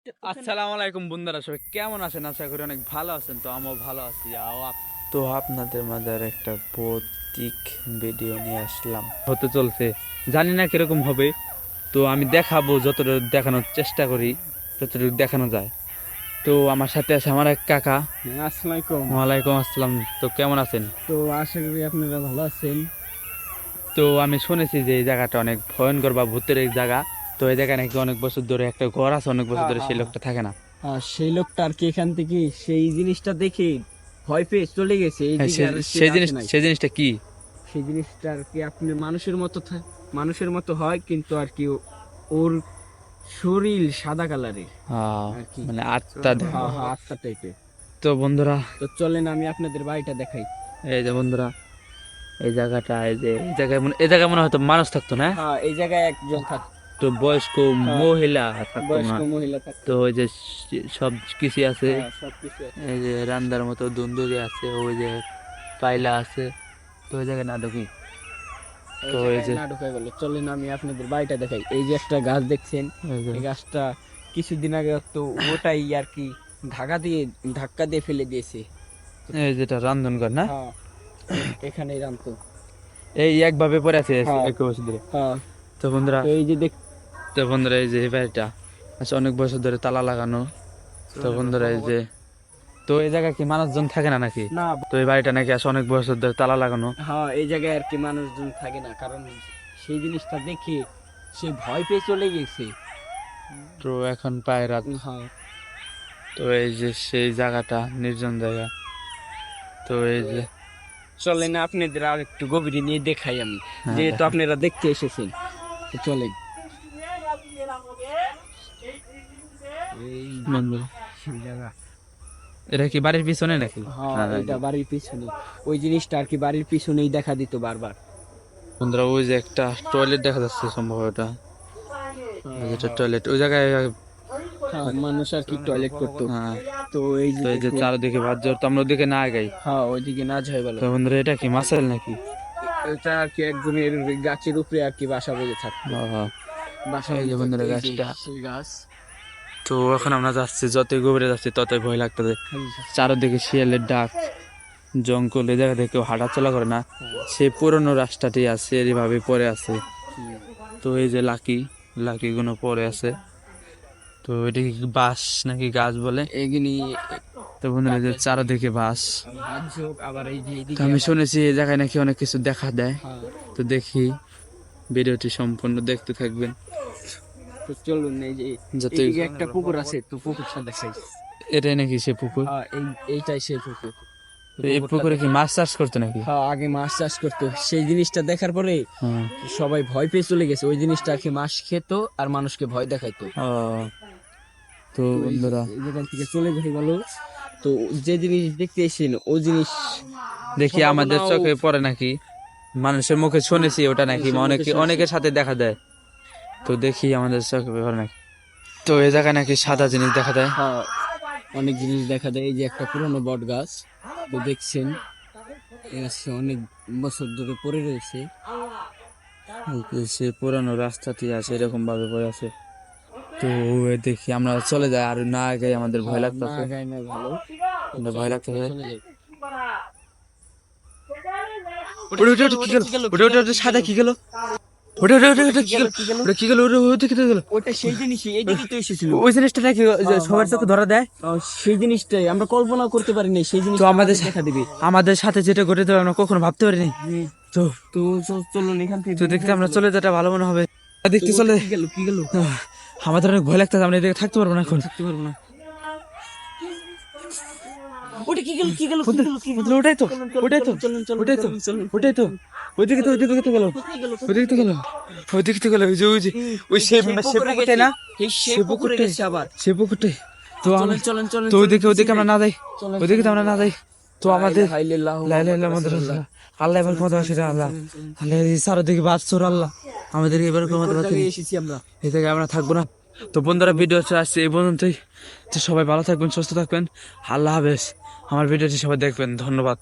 আসসালামু আলাইকুম বন্ধুরা, সবাই কেমন আছেন? আশা করি অনেক ভালো আছেন। তো আমিও ভালো আছি। তো আপনাদের মাঝে আর একটা ভৌতিক ভিডিও নিয়ে আসলাম। হতে চলছে, জানি না কিরকম হবে। তো আমি দেখাবো, যতটুকু দেখানোর চেষ্টা করি, যতটুকু দেখানো যায়। তো আমার সাথে আছে আমার এক কাকা। আসসালামাইকুম। ওয়ালাইকুম আসসালাম। তো কেমন আছেন? তো আশা করি আপনারা ভালো আছেন। তো আমি শুনেছি যে এই জায়গাটা অনেক ভয়ঙ্কর বা ভূতের এক জায়গা। তো এই জায়গায় নাকি অনেক বছর ধরে একটা ঘর আছে, অনেক বছর ধরে সেই লোকটা থাকে না। সেই লোকটা আর কি এখান থেকে সেই জিনিসটা দেখে ভয় পেয়ে চলে গেছে। হ্যাঁ, সেই জিনিসটা কি? সেই জিনিসটা আর কি আপনি মানুষের মতো হয়, কিন্তু আর কি ওর শরীর সাদা কালারের আর কি, মানে আত্মা। আত্মা টাইপের। তো বন্ধুরা, তো চলেন আমি আপনাদের বাড়িটা দেখাই। এই যে বন্ধুরা, এই জায়গাটা, এই জায়গায় মনে হয়তো মানুষ থাকতো না। এই জায়গায় একজন থাকতো, তো বয়স্ক মহিলা থাকতো বয়স্ক না। মহিলা থাকতো। তো ওই যে সব কিছু আছে। সবকিছু আছে। এই যে রান্দার মতো দুন্দুরি আছে, ওই যে পাইলা আছে। তো ওই জায়গায় না ঢুকি। তো এই যে না ঢুকাই গেল। চলেন আমি আপনাদের বাড়িটা দেখাই। এই যে একটা গাছ দেখছেন, এই যে এই গাছটা কিছুদিন আগে তো ওটাই আর কি ধাক্কা দিয়ে ফেলে দিয়েছে। এই যেটা রান্ধনঘর না, এখানেই রামতো। এই একভাবে পড়ে আছে হ্যাঁ। এক বছর ধরে। তো বন্ধুরা, তো এই যে এই যে এই বাড়িটা আচ্ছা অনেক বছর ধরে তালা লাগানো। তো বন্ধুরা, এই যে, তো এই জায়গায় কি মানুষজন থাকে না নাকি? না, তো এই বাড়িটা নাকি আসলে অনেক বছর ধরে তালা লাগানো। এই জায়গায় আর কি মানুষজন থাকে না, কারণ সেই জিনিসটা দেখে সে ভয় পেয়ে চলে গেছে। তো এখন প্রায় রাত। তো এই যে সেই জায়গাটা নির্জন জায়গা। তো এই যে চলেন আপনাদের আর একটু গভীরে নিয়ে দেখাই আমি, যেহেতু আপনারা দেখতে এসেছেন। তো চলেন। বন্ধু, সেই জায়গা, এটা কি বাড়ির পিছনে নাকি? এটা বাড়ির পিছনে। ওই জিনিসটা আর কি বাড়ির পিছনেই দেখা দিত বারবার। বন্ধুরা, ওই যে একটা টয়লেট দেখা যাচ্ছে সম্ভবত এটা। যেটা টয়লেট ওই জায়গায়। মানুষ আর কি টয়লেট করতো। তো এই যে চারদিকে ভাত জোর, তো আমরা ওদিকে না আগাই। ওইদিকে না যাই বলো। তো বন্ধুরা, এটা কি মাসাল নাকি? এটা আর কি একজনের গাছের উপরে আর কি বাসা বেঁধে থাকতো। বাসা এই যে বন্ধুরা গাছটা। সেই গাছ। তো এখন আমরা যাচ্ছি, যতই গভীরে যাচ্ছি ততই ভয় লাগতেছে। চারদিকে শিয়ালের ডাক, জঙ্গল। এই জায়গা থেকে কেউ হাঁটাচলা করে না। সেই পুরনো রাস্তাটি আছে, এইভাবে পড়ে আছে। তো এই যে লাকি গুলো পড়ে আছে। তো এটা কি বাঁশ নাকি গাছ বলে এগুলি? তো বন্ধুরা, যে চারদিকে বাঁশ। আবার এই যে তো আমি শুনেছি এই জায়গায় নাকি অনেক কিছু দেখা দেয়। তো দেখি, ভিডিওটি সম্পূর্ণ দেখতে থাকবেন। তো চলুন, এই যে এইদিকে একটা পুকুর আছে, তো পুকুরটা দেখাই। এটাই নাকি সে পুকুর? এইটাই সেই পুকুর। এই পুকুরে কি মাছ চাষ করতো নাকি? আগে মাছ চাষ করতো। সেই জিনিসটা দেখার পরে সবাই ভয় পেয়ে চলে গেছে। ওই জিনিসটা আর কি মাছ খেত আর মানুষকে ভয় দেখাইতো। তো বন্ধুরা, যেখান থেকে চলে গেল। তো যে জিনিস দেখতে এসেছেন ওই জিনিস দেখি আমাদের চোখে পড়ে নাকি, মানুষের মুখে শুনেছি ওটা নাকি অনেকের সাথে দেখা দেয়। তো দেখি আমাদের চোখে পড়ে নাকি। তো এই জায়গায় নাকি সাদা জিনিস দেখা দেয়। অনেক জিনিস দেখা দেয়। এই যে একটা পুরনো বট গাছ, তো দেখছেন এই গাছটা অনেক বছর ধরে পড়ে রয়েছে। সে পুরানো রাস্তাটি আছে, এরকম ভাবে পড়ে আছে। তো দেখি আমরা চলে যাই, আর না আগে আমাদের ভয় লাগতেছে। ভয় লাগতেছে। সাদা কি গেল? ওই জিনিসটা নাকি সবার চোখে ধরা দেয়। সেই জিনিসটাই আমরা কল্পনা করতে পারি না। সেই জিনিস আমাদের সাথে যেটা ঘটেছে আমরা কখনো ভাবতে পারিনি। তো তো চলুন এখান থেকে। তো দেখতে আমরা চলে যেটা ভালো মনে হবে। দেখতে চলে কি গেল আমাদের অনেক ভয় লাগতেছে, আমরা এদিকে থাকতে পারবো না, এখন থাকতে পারবো না। ওটা কি গেল ওটাই তো ওইদিকে তো গেল। ওই সে পুকুরটাই না, সে পুকুরে গেছে আবার। সে পুকুরটাই। তো চলেন তো ওইদিকে আমরা না যাই, ওইদিকে তো আমরা না যাই। তো আমাদের আল্লাহ এবার ক্ষমতা আছে, আল্লাহ চারদিকে বাস চোর, আল্লাহ আমাদের এবার ক্ষমতা এসেছি আমরা। এই জায়গায় আমরা থাকবো না। তো বন্ধুরা, ভিডিও আসছে এই পর্যন্তই। তো সবাই ভালো থাকবেন, সুস্থ থাকবেন। আল্লাহ হাফেজ। আমার ভিডিওটি সবাই দেখবেন। ধন্যবাদ।